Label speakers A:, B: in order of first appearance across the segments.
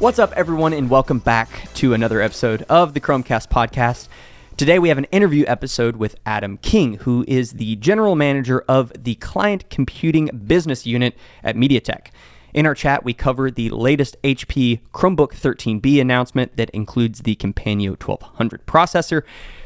A: What's up, everyone, and welcome back to another episode of the Chromecast podcast. Today we have an interview episode with Adam King, who is the general manager of the client computing business unit at MediaTek. In our chat, we cover the latest HP Chromebook 13B announcement that includes the Kompanio 1200 processor,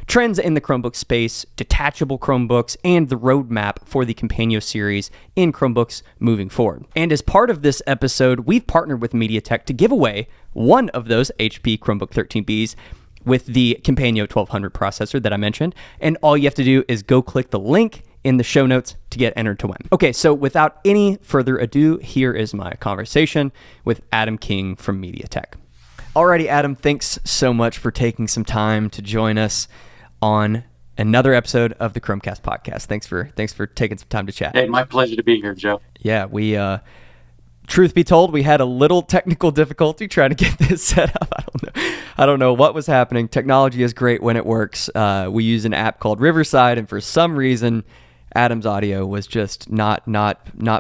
A: trends in the Chromebook space, detachable Chromebooks, and the roadmap for the Kompanio series in Chromebooks moving forward. And as part of this episode, we've partnered with MediaTek to give away one of those HP Chromebook 13Bs with the Kompanio 1200 processor that I mentioned. And all you have to do is go click the link in the show notes to get entered to win. Okay, so without any further ado, here is my conversation with Adam King from MediaTek. Alrighty, Adam, thanks so much for taking some time to join us on another episode of the Chromecast podcast. Thanks for taking some time to chat.
B: Hey, my pleasure to be here, Joe.
A: Yeah, we truth be told, we had a little technical difficulty trying to get this set up. I don't know what was happening. Technology is great when it works. We use an app called Riverside, and for some reason, Adam's audio was just not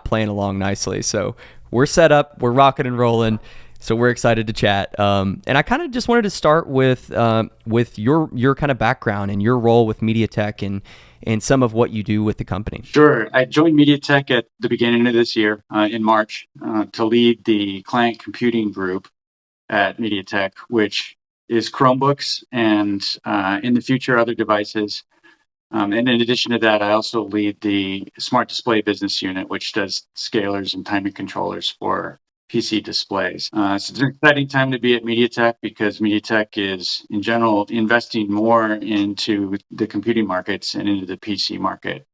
A: playing along nicely. So we're set up, we're rocking and rolling. So we're excited to chat. And I kind of just wanted to start with your kind of background and your role with MediaTek and some of what you do with the company.
B: Sure. I joined MediaTek at the beginning of this year, in March, to lead the client computing group at MediaTek, which is Chromebooks and in the future other devices. And in addition to that, I also lead the smart display business unit, which does scalers and timing controllers for PC displays. So it's an exciting time to be at MediaTek because MediaTek is, in general, investing more into the computing markets and into the PC market.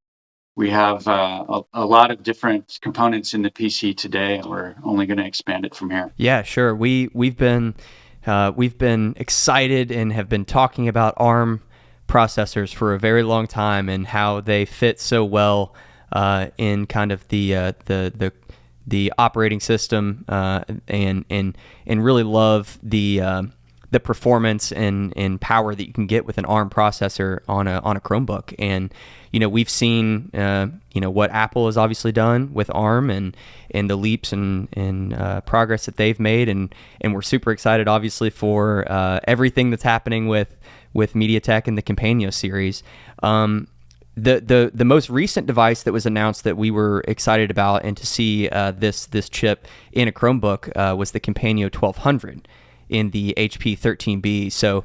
B: We have a lot of different components in the PC today, and we're only going to expand it from here.
A: Yeah, sure. We've been excited and have been talking about ARM processors for a very long time and how they fit so well in kind of the operating system and really love the performance and power that you can get with an ARM processor on a Chromebook. And we've seen what Apple has obviously done with ARM and the leaps and progress that they've made, and we're super excited obviously for everything that's happening with MediaTek and the Kompanio series. The most recent device that was announced that we were excited about and to see this chip in a Chromebook was the Kompanio 1200 in the HP 13B. So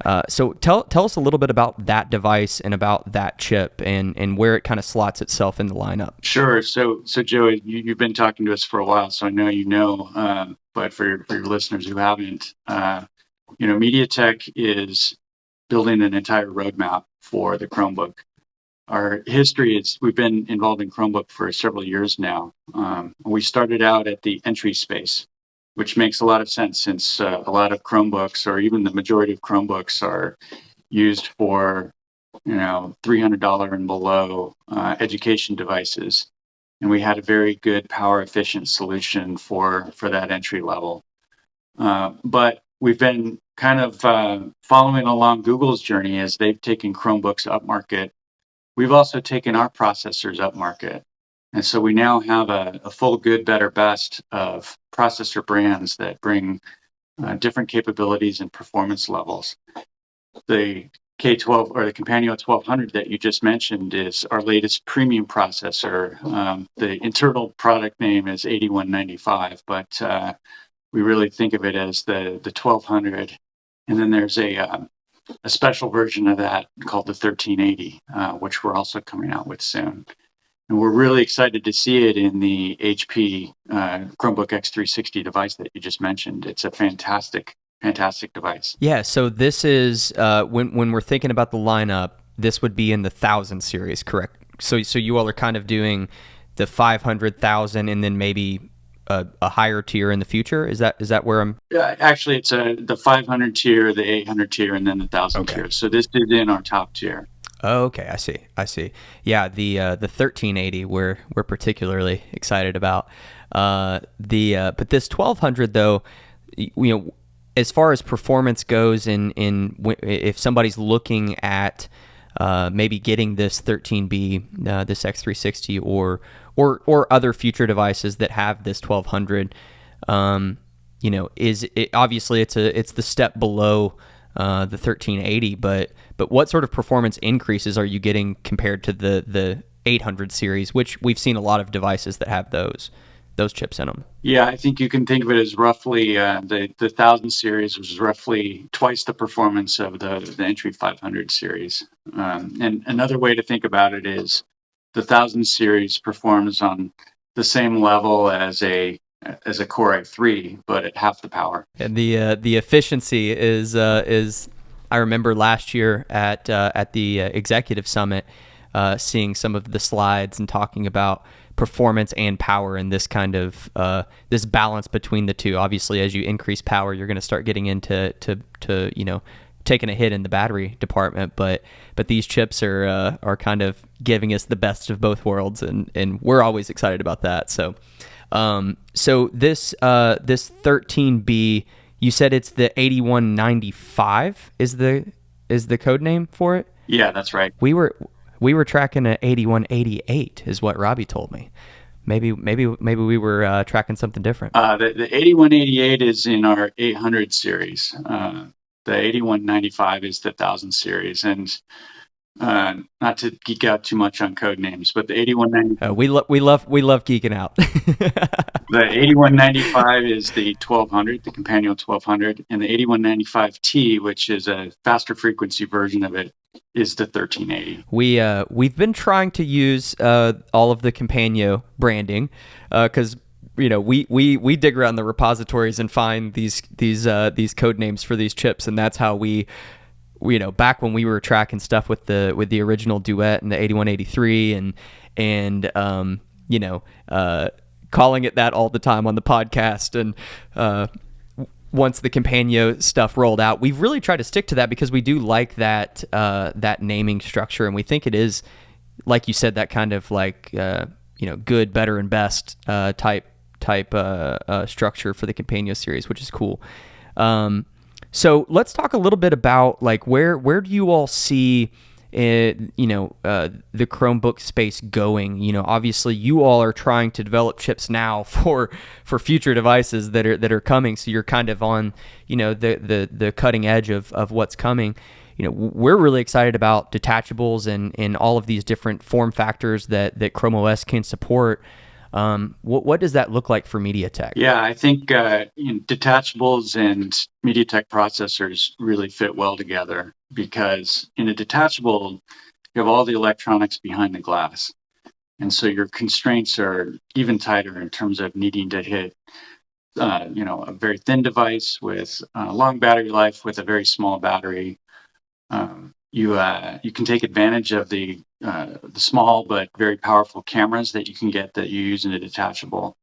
A: tell us a little bit about that device and about that chip and where it kind of slots itself in the lineup.
B: Sure. So Joe, you've been talking to us for a while, so I know you know. But for your listeners who haven't, MediaTek is building an entire roadmap for the Chromebook. Our history is we've been involved in Chromebook for several years now. We started out at the entry space, which makes a lot of sense since a lot of Chromebooks, or even the majority of Chromebooks, are used for $300 and below education devices, and we had a very good power efficient solution for that entry level. But we've been kind of following along Google's journey as they've taken Chromebooks up market. We've also taken our processors up market. And so we now have a full, good, better, best of processor brands that bring different capabilities and performance levels. The K12 or the Kompanio 1200 that you just mentioned is our latest premium processor. The internal product name is 8195, but we really think of it as the 1200. And then there's a special version of that called the 1380, which we're also coming out with soon. And we're really excited to see it in the HP Chromebook X360 device that you just mentioned. It's a fantastic device.
A: Yeah, so this is, when we're thinking about the lineup, this would be in the 1000 series, correct? So you all are kind of doing the 500,000 and then maybe a higher tier in the future? Is that where I'm?
B: Yeah, actually, it's the 500 tier, the 800 tier, and then the 1000 tier. So this is in our top tier.
A: Oh, okay, I see. Yeah, the 1380 we're particularly excited about. But this 1200 though, as far as performance goes, if somebody's looking at maybe getting this 13B, this X360, or other future devices that have this 1200, is it obviously it's the step below the 1380, but what sort of performance increases are you getting compared to the 800 series, which we've seen a lot of devices that have those chips in them?
B: Yeah, I think you can think of it as roughly the 1000 series was roughly twice the performance of the entry 500 series. And another way to think about it is the 1000 series performs on the same level as a Core i3, but at half the power.
A: And the efficiency is I remember last year at the executive summit, seeing some of the slides and talking about performance and power and this kind of this balance between the two. Obviously, as you increase power, you're going to start getting into taking a hit in the battery department, but these chips are kind of giving us the best of both worlds, and we're always excited about that. So this 13B, you said it's the 8195 is the code name for it?
B: Yeah, that's right.
A: We were tracking a 8188 is what Robbie told me. Maybe we were tracking something different.
B: The 8188 is in our 800 series. The 8195 is the 1000 series, and not to geek out too much on code names, but the 8195.
A: We love geeking out.
B: The 8195 is the 1200, the Kompanio 1200, and the 8195T, which is a faster frequency version of it, is the 1380.
A: We've been trying to use all of the Kompanio branding because we dig around the repositories and find these code names for these chips, and that's how we back when we were tracking stuff with the original Duet and the 8183 and calling it that all the time on the podcast, and once the Kompanio stuff rolled out, we've really tried to stick to that because we do like that naming structure, and we think it is, like you said, that kind of like good, better, and best type structure for the Kompanio series, which is cool. So let's talk a little bit about like where do you all see the Chromebook space going? Obviously you all are trying to develop chips now for future devices that are coming. So you're kind of on, the cutting edge of what's coming. We're really excited about detachables and all of these different form factors that Chrome OS can support. What does that look like for MediaTek?
B: Yeah, I think detachables and MediaTek processors really fit well together because in a detachable, you have all the electronics behind the glass. And so your constraints are even tighter in terms of needing to hit, a very thin device with long battery life with a very small battery. You can take advantage of the small but very powerful cameras that you use in a detachable.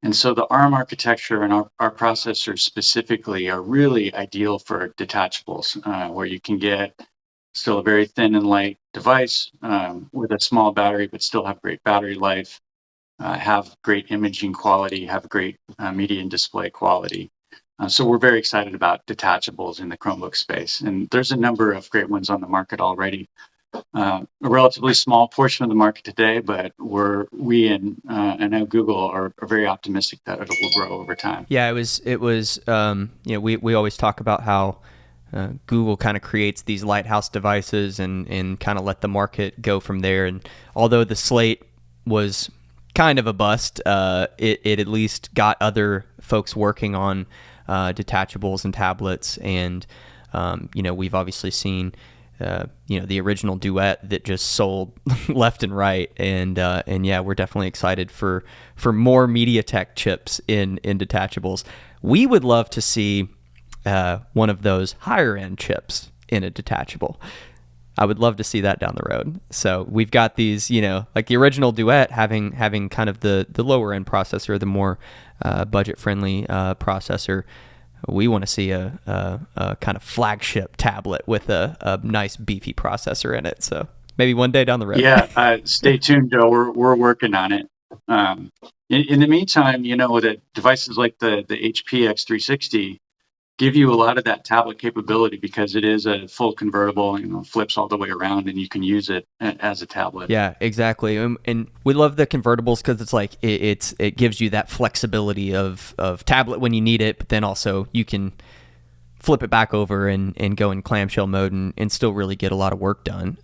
B: And so the ARM architecture and our processors specifically are really ideal for detachables, where you can get still a very thin and light device with a small battery, but still have great battery life, have great imaging quality, have great media and display quality. So we're very excited about detachables in the Chromebook space. And there's a number of great ones on the market already. A relatively small portion of the market today, but we and I know Google are very optimistic that it will grow over time.
A: Yeah, it was we always talk about how Google kind of creates these lighthouse devices and kind of let the market go from there. And although the slate was kind of a bust, it at least got other folks working on detachables and tablets, and we've obviously seen the original Duet that just sold left and right, and yeah, we're definitely excited for more MediaTek chips in detachables. We would love to see one of those higher end chips in a detachable. I would love to see that down the road. So we've got these, like the original Duet having kind of the lower end processor, the more budget friendly processor. We want to see a kind of flagship tablet with a nice beefy processor in it. So maybe one day down the road.
B: Yeah, stay tuned, Joe. We're working on it. In the meantime, with devices like the HP X360, give you a lot of that tablet capability because it is a full convertible, flips all the way around and you can use it as a tablet.
A: Yeah, exactly. And we love the convertibles because it's like it gives you that flexibility of tablet when you need it, but then also you can flip it back over and go in clamshell mode and still really get a lot of work done.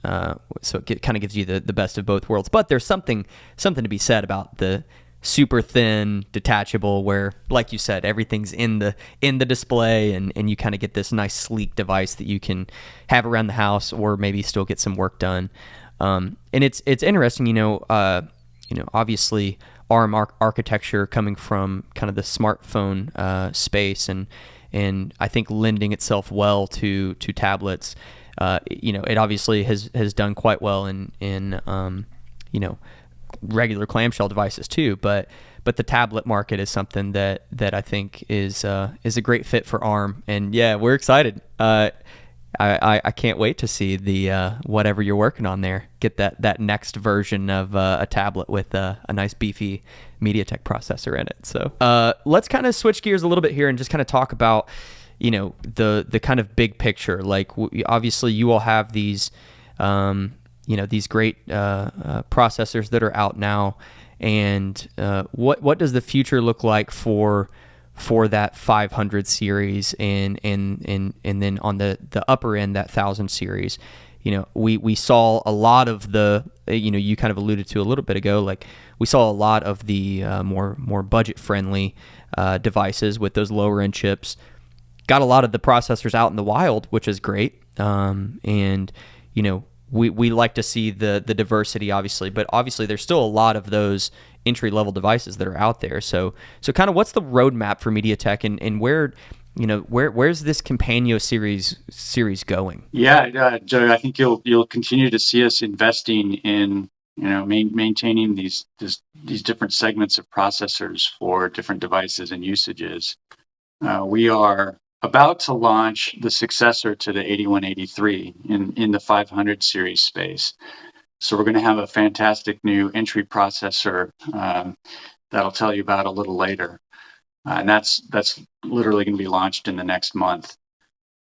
A: So it kind of gives you the best of both worlds. But there's something to be said about the super thin detachable where, like you said, everything's in the display and you kind of get this nice sleek device that you can have around the house or maybe still get some work done. And it's interesting, obviously ARM architecture coming from kind of the smartphone space and I think lending itself well to tablets. It obviously has done quite well in regular clamshell devices too, but the tablet market is something that I think is a great fit for ARM, and yeah, we're excited. I can't wait to see the whatever you're working on there. Get that next version of a tablet with a nice beefy MediaTek processor in it. So let's kind of switch gears a little bit here and just kind of talk about the kind of big picture. Like obviously you all have these these great processors that are out now, and what does the future look like for that 500 series and then on the upper end, that 1000 series? We saw a lot of the you kind of alluded to a little bit ago, like we saw a lot of the more budget friendly devices with those lower end chips. Got a lot of the processors out in the wild, which is great, and we like to see the diversity, obviously, but obviously there's still a lot of those entry level devices that are out there. So kind of what's the roadmap for MediaTek and where's this Kompanio series going?
B: Yeah, Joe, I think you'll continue to see us investing in maintaining these different segments of processors for different devices and usages. We are about to launch the successor to the 8183 in the 500 series space. So we're going to have a fantastic new entry processor that I'll tell you about a little later. And that's literally going to be launched in the next month.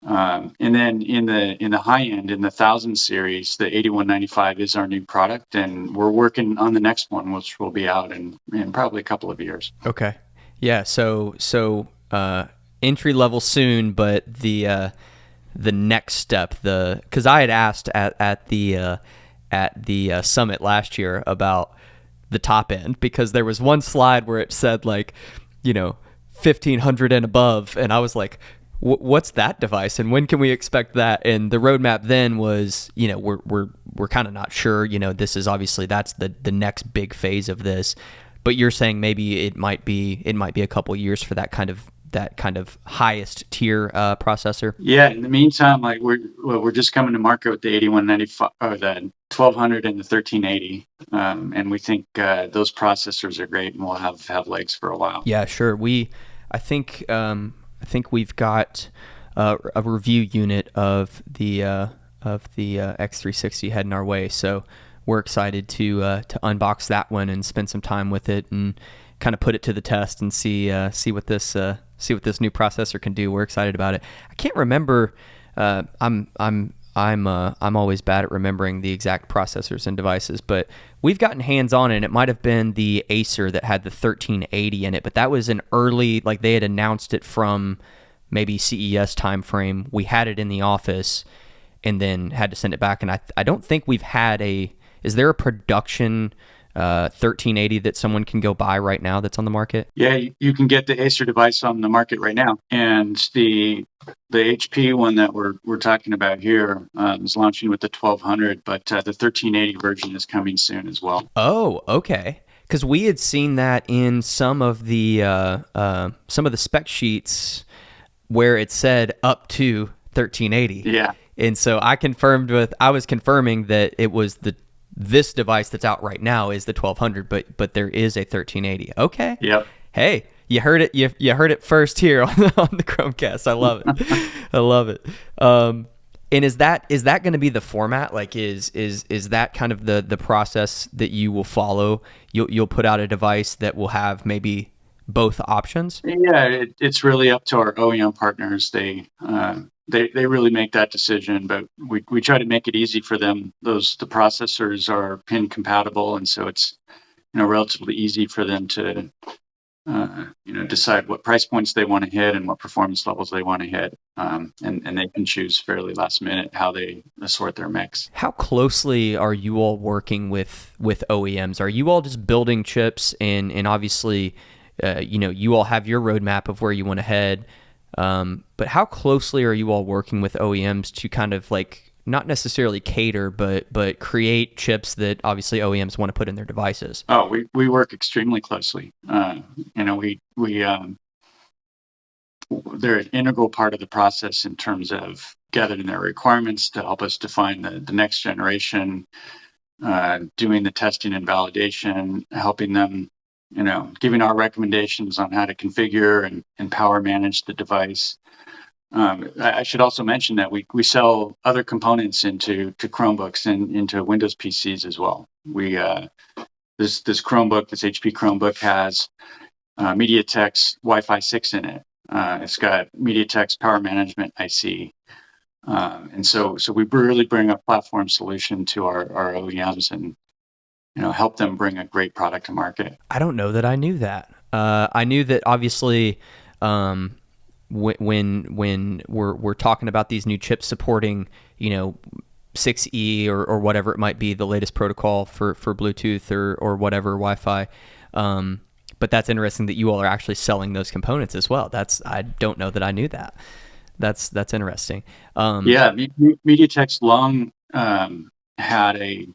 B: And then in the high end, in the 1000 series, the 8195 is our new product, and we're working on the next one, which will be out in probably a couple of years.
A: Okay. Yeah. So entry level soon, but the next step, because I had asked at the summit last year about the top end, because there was one slide where it said 1500 and above, and I was like, what's that device and when can we expect that? And the roadmap then was, we're kind of not sure. This is obviously that's the next big phase of this, but you're saying maybe it might be a couple years for that kind of highest tier processor.
B: Yeah. In the meantime, we're just coming to market with the 8195 or the 1200 and the 1380, and we think those processors are great and will have legs for a while.
A: Yeah, sure. I think we've got a review unit of the X360 heading our way, so we're excited to unbox that one and spend some time with it and kind of put it to the test and see what this new processor can do. We're excited about it. I can't remember. I'm always bad at remembering the exact processors and devices, but we've gotten hands on it. And it might have been the Acer that had the 1380 in it, but that was an early, they had announced it from maybe CES timeframe. We had it in the office and then had to send it back. And I don't think we've had is there a production 1380 that someone can go buy right now that's on the market?
B: Yeah, you can get the Acer device on the market right now, and the HP one that we're talking about here is launching with the 1200, but the 1380 version is coming soon as well.
A: Oh, okay. Because we had seen that in some of the spec sheets where it said up to 1380.
B: Yeah,
A: and so I was confirming that it was this device that's out right now is the 1200, but there is a 1380. Okay.
B: Yep.
A: Hey, you heard it. You heard it first here on the Chromecast. I love it. I love it. And is that going to be the format? Is that kind of the process that you will follow? You'll put out a device that will have maybe both options?
B: Yeah, it's really up to our OEM partners. They really make that decision, but we try to make it easy for them. The processors are pin compatible, and so it's relatively easy for them to decide what price points they want to hit and what performance levels they want to hit, and they can choose fairly last minute how they assort their mix.
A: How closely are you all working with OEMs? Are you all just building chips and obviously, you all have your roadmap of where you want to head, but how closely are you all working with OEMs to kind of like not necessarily cater, but create chips that obviously OEMs want to put in their devices?
B: Oh, we work extremely closely. They're an integral part of the process in terms of gathering their requirements to help us define the next generation, doing the testing and validation, helping them, giving our recommendations on how to configure and power manage the device. I should also mention that we sell other components into Chromebooks and into Windows PCs as well. This Chromebook, this HP Chromebook has MediaTek's Wi-Fi 6 in it. It's got MediaTek's power management IC. And so we really bring a platform solution to our OEMs and help them bring a great product to market.
A: I don't know that I knew that. I knew that obviously when we're talking about these new chips supporting 6E or whatever it might be, the latest protocol for Bluetooth or whatever Wi-Fi. But that's interesting that you all are actually selling those components as well. I don't know that I knew that. That's interesting.
B: MediaTek's long had a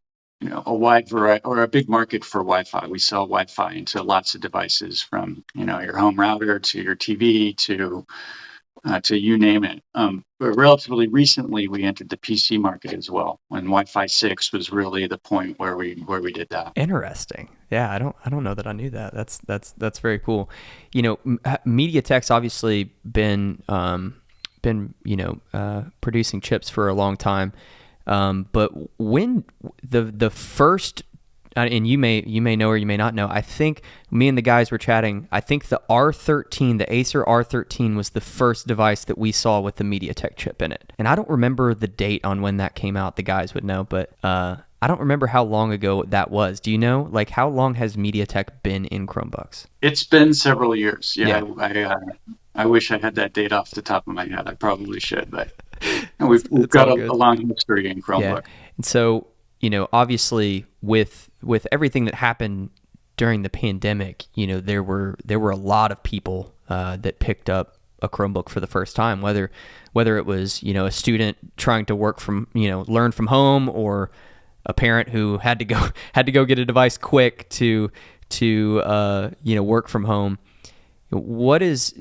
B: wide variety or a big market for Wi-Fi. We sell Wi-Fi into lots of devices, from your home router to your TV to you name it. But relatively recently, we entered the PC market as well, when Wi-Fi 6 was really the point where we did that.
A: Interesting. Yeah, I don't know that I knew that. That's very cool. MediaTek's obviously been producing chips for a long time. But when the first, and you may know or you may not know, I think me and the guys were chatting, I think the R13, the Acer R13 was the first device that we saw with the MediaTek chip in it. And I don't remember the date on when that came out. The guys would know, but I don't remember how long ago that was. Do you know, like, how long has MediaTek been in Chromebooks?
B: It's been several years. Yeah. I wish I had that date off the top of my head. I probably should, but we've got a long history in Chromebook.
A: Yeah. And so, obviously with everything that happened during the pandemic, there were a lot of people that picked up a Chromebook for the first time, whether it was, a student trying to work from, learn from home, or a parent who had to go get a device quick to work from home. What is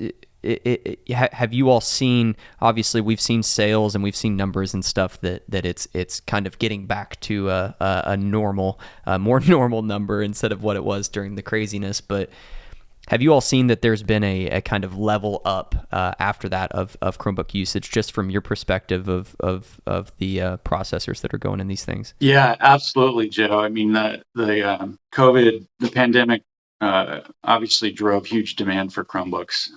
A: have you all seen? Obviously, we've seen sales and we've seen numbers and stuff that it's kind of getting back to a normal, more normal number instead of what it was during the craziness. But have you all seen that there's been a kind of level up after that of Chromebook usage, just from your perspective of the processors that are going in these things?
B: Yeah, absolutely, Joe. I mean, the pandemic obviously drove huge demand for Chromebooks.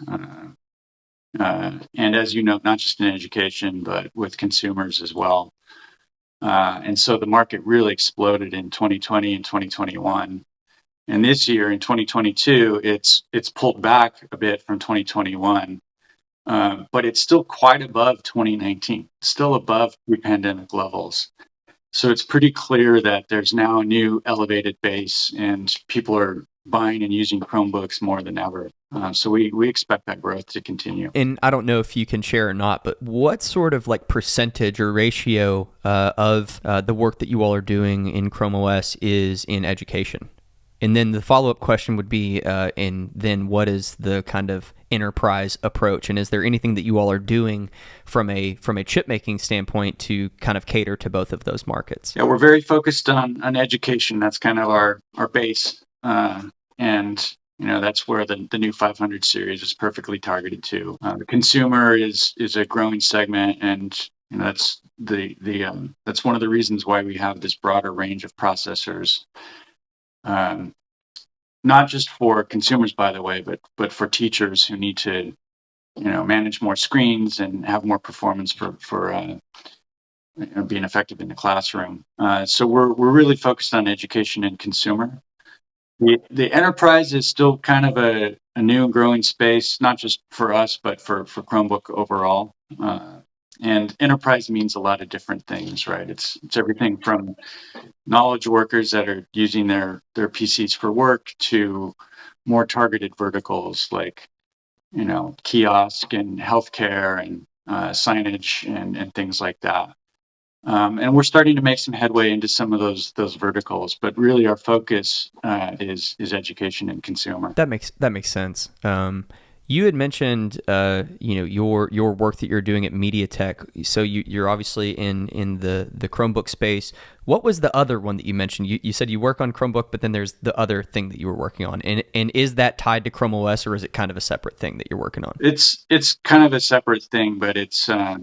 B: And as you know, not just in education, but with consumers as well. And so the market really exploded in 2020 and 2021. And this year in 2022, it's pulled back a bit from 2021, but it's still quite above 2019, still above pre-pandemic levels. So it's pretty clear that there's now a new elevated base, and people are buying and using Chromebooks more than ever. So we expect that growth to continue.
A: And I don't know if you can share or not, but what sort of like percentage or ratio of the work that you all are doing in Chrome OS is in education? And then the follow-up question would be, and then what is the kind of enterprise approach? And is there anything that you all are doing from a chip making standpoint to kind of cater to both of those markets?
B: Yeah, we're very focused on education. That's kind of our base. And that's where the new 500 series is perfectly targeted to. The consumer is a growing segment, and that's that's one of the reasons why we have this broader range of processors. not just for consumers, by the way, but for teachers who need to, manage more screens and have more performance for being effective in the classroom. So we're really focused on education and consumer. The enterprise is still kind of a new and growing space, not just for us, but for Chromebook overall. And enterprise means a lot of different things, right? It's everything from knowledge workers that are using their PCs for work to more targeted verticals like, kiosk and healthcare and signage and things like that. And we're starting to make some headway into some of those verticals, but really our focus is education and consumer.
A: That makes sense. You had mentioned, your work that you're doing at MediaTek. So you're obviously in the Chromebook space. What was the other one that you mentioned? You said you work on Chromebook, but then there's the other thing that you were working on. And is that tied to Chrome OS, or is it kind of a separate thing that you're working on?
B: It's kind of a separate thing, but it's a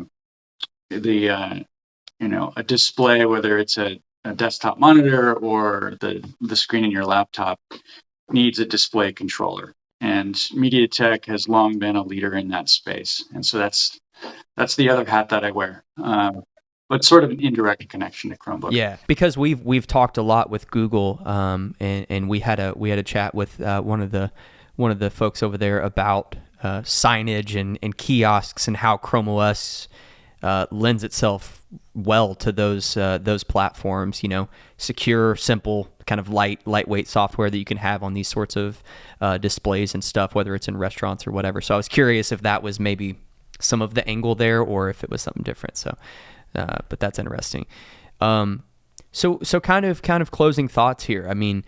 B: display, whether it's a desktop monitor or the screen in your laptop, needs a display controller. And MediaTek has long been a leader in that space. And so that's the other hat that I wear. But sort of an indirect connection to Chromebook.
A: Yeah, because we've talked a lot with Google, and we had a chat with one of the folks over there about signage and kiosks and how Chrome OS lends itself well to those platforms. Secure, simple, kind of lightweight software that you can have on these sorts of displays and stuff, whether it's in restaurants or whatever. So I was curious if that was maybe some of the angle there, or if it was something different. So, but that's interesting. So kind of closing thoughts here. I mean,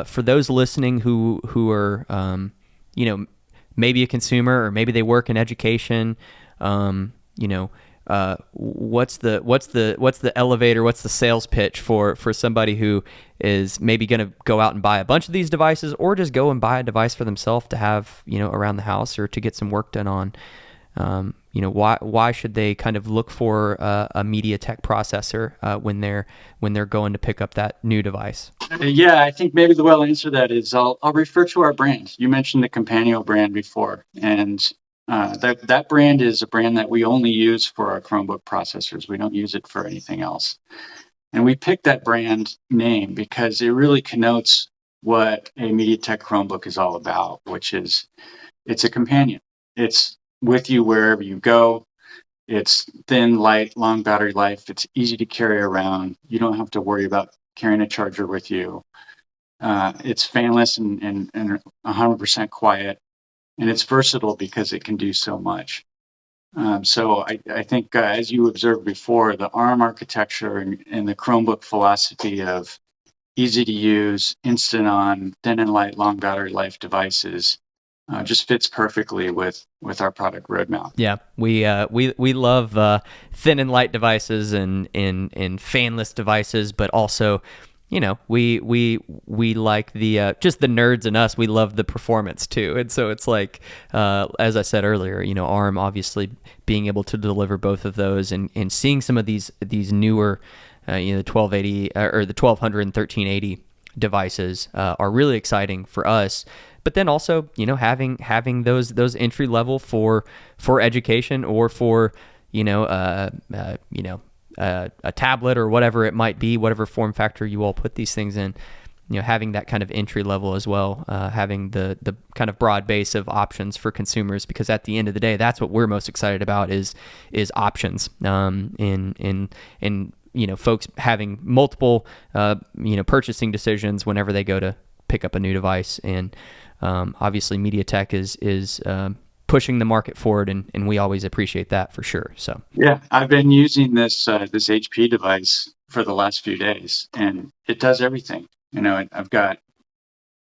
A: for those listening who are maybe a consumer, or maybe they work in education, what's the elevator, what's the sales pitch for somebody who is maybe going to go out and buy a bunch of these devices, or just go and buy a device for themselves to have around the house, or to get some work done on? Why should they kind of look for a MediaTek processor when they're going to pick up that new device?
B: Yeah, I think maybe the way I'll answer that is I'll refer to our brand. You mentioned the Kompanio brand before, and that brand is a brand that we only use for our Chromebook processors. We don't use it for anything else. And we picked that brand name because it really connotes what a MediaTek Chromebook is all about, which is it's a companion. It's with you wherever you go. It's thin, light, long battery life. It's easy to carry around. You don't have to worry about carrying a charger with you. It's fanless and 100% quiet. And it's versatile because it can do so much. So I think, as you observed before, the ARM architecture and the Chromebook philosophy of easy to use, instant on, thin and light, long battery life devices just fits perfectly with our product roadmap.
A: Yeah, we love thin and light devices and fanless devices, but also, we like the just the nerds in us. We love the performance too, and so it's like, as I said earlier, ARM obviously being able to deliver both of those, and seeing some of these newer, the 1280 or the 1200 and 1380 devices are really exciting for us. But then also, having those entry level for education, or for a tablet, or whatever it might be, whatever form factor you all put these things in, having that kind of entry level as well, having the kind of broad base of options for consumers, because at the end of the day, that's what we're most excited about is options, in folks having multiple purchasing decisions whenever they go to pick up a new device. And obviously MediaTek is pushing the market forward, and we always appreciate that for sure. So
B: yeah, I've been using this HP device for the last few days, and it does everything. I've got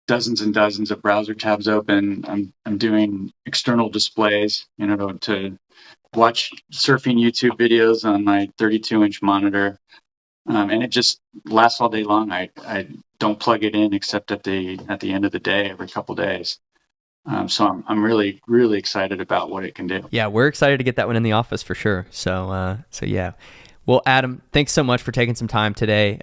B: dozens and dozens of browser tabs open. I'm doing external displays, to watch surfing YouTube videos on my 32-inch monitor, and it just lasts all day long. I don't plug it in except at the end of the day, every couple days. So I'm really, really excited about what it can do.
A: Yeah, we're excited to get that one in the office for sure. So yeah. Well, Adam, thanks so much for taking some time today.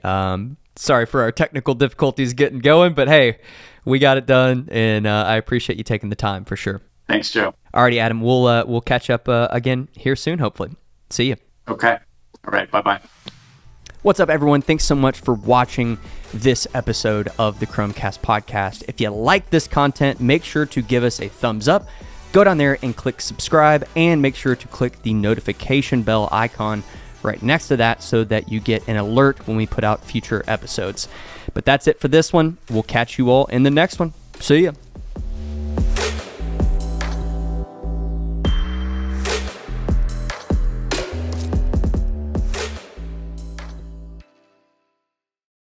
A: Sorry for our technical difficulties getting going, but hey, we got it done, and I appreciate you taking the time for sure.
B: Thanks, Joe.
A: Alrighty, Adam, we'll catch up again here soon, hopefully. See you.
B: Okay. All right. Bye-bye.
A: What's up, everyone? Thanks so much for watching this episode of the Chromecast podcast. If you like this content, make sure to give us a thumbs up. Go down there and click subscribe, and make sure to click the notification bell icon right next to that so that you get an alert when we put out future episodes. But that's it for this one. We'll catch you all in the next one. See ya.